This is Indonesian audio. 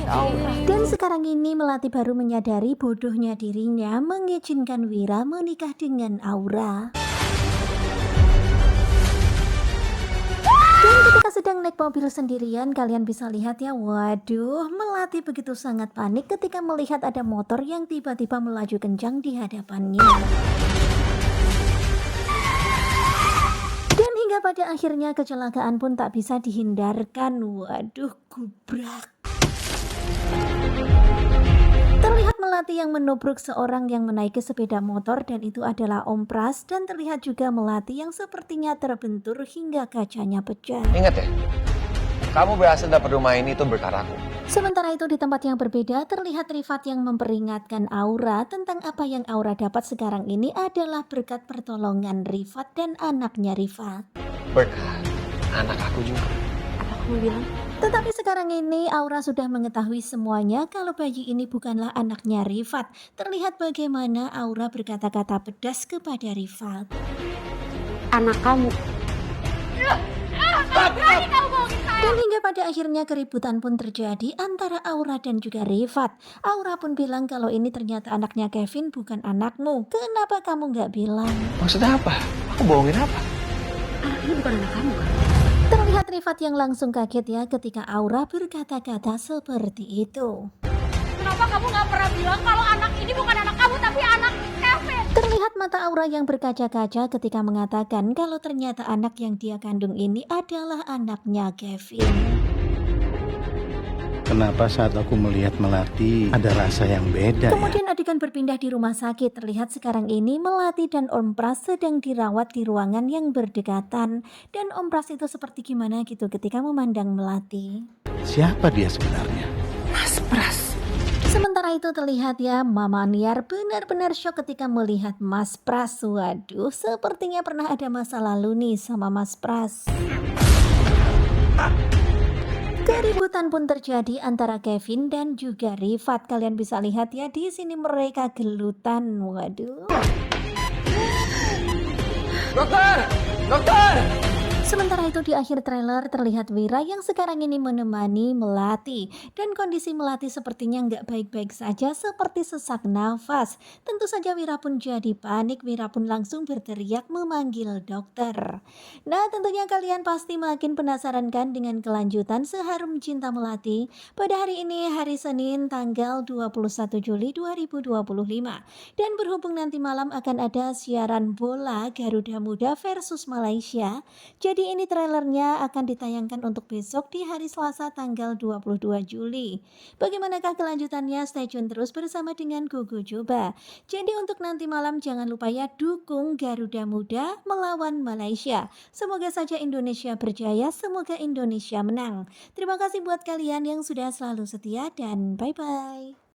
Aura. Dan sekarang ini Melati baru menyadari bodohnya dirinya mengizinkan Wira menikah dengan Aura. Dan ketika sedang naik mobil sendirian, kalian bisa lihat ya, waduh, Melati begitu sangat panik ketika melihat ada motor yang tiba-tiba melaju kencang di hadapannya. Dan hingga pada akhirnya kecelakaan pun tak bisa dihindarkan. Waduh, gubrak. Terlihat Melati yang menubruk seorang yang menaiki sepeda motor dan itu adalah Om Pras, dan terlihat juga Melati yang sepertinya terbentur hingga kacanya pecah. Ingat ya, kamu berhasil dapat rumah ini itu berkat aku. Sementara itu di tempat yang berbeda terlihat Rifat yang memperingatkan Aura tentang apa yang Aura dapat sekarang ini adalah berkat pertolongan Rifat dan anaknya Rifat. Berkat anak aku juga. Apa kamu bilang? Tetapi sekarang ini Aura sudah mengetahui semuanya kalau bayi ini bukanlah anaknya Rifat. Terlihat bagaimana Aura berkata-kata pedas kepada Rifat. Anak kamu. Dan hingga pada akhirnya keributan pun terjadi antara Aura dan juga Rifat. Aura pun bilang kalau ini ternyata anaknya Kevin bukan anakmu. Kenapa kamu nggak bilang? Maksudnya apa? Aku bohongin apa? Anak ini bukan anak kamu kan? Terlihat Rifat yang langsung kaget ya ketika Aura berkata-kata seperti itu. Kenapa kamu gak pernah bilang kalau anak ini bukan anak kamu tapi anak Kevin? Terlihat mata Aura yang berkaca-kaca ketika mengatakan kalau ternyata anak yang dia kandung ini adalah anaknya Kevin. Kenapa saat aku melihat Melati ada rasa yang beda ya? Kemudian adegan berpindah di rumah sakit. Terlihat sekarang ini Melati dan Om Pras sedang dirawat di ruangan yang berdekatan. Dan Om Pras itu seperti gimana gitu ketika memandang Melati. Siapa dia sebenarnya? Mas Pras. Sementara itu terlihat ya Mama Niar benar-benar shock ketika melihat Mas Pras. Waduh, sepertinya pernah ada masa lalu nih sama Mas Pras. Keributan pun terjadi antara Kevin dan juga Rifat. Kalian bisa lihat ya di sini mereka gelutan. Waduh. Dokter! Dokter! Sementara itu di akhir trailer terlihat Wira yang sekarang ini menemani Melati. Dan kondisi Melati sepertinya nggak baik-baik saja, seperti sesak nafas. Tentu saja Wira pun jadi panik, Wira pun langsung berteriak memanggil dokter. Nah tentunya kalian pasti makin penasaran kan dengan kelanjutan Seharum Cinta Melati pada hari ini, hari Senin tanggal 21 Juli 2025. Dan berhubung nanti malam akan ada siaran bola Garuda Muda versus Malaysia. Jadi ini trailernya akan ditayangkan untuk besok di hari Selasa tanggal 22 Juli. Bagaimanakah kelanjutannya? Stay tune terus bersama dengan Gugu Coba. Jadi untuk nanti malam jangan lupa ya dukung Garuda Muda melawan Malaysia. Semoga saja Indonesia berjaya, semoga Indonesia menang. Terima kasih buat kalian yang sudah selalu setia dan bye-bye.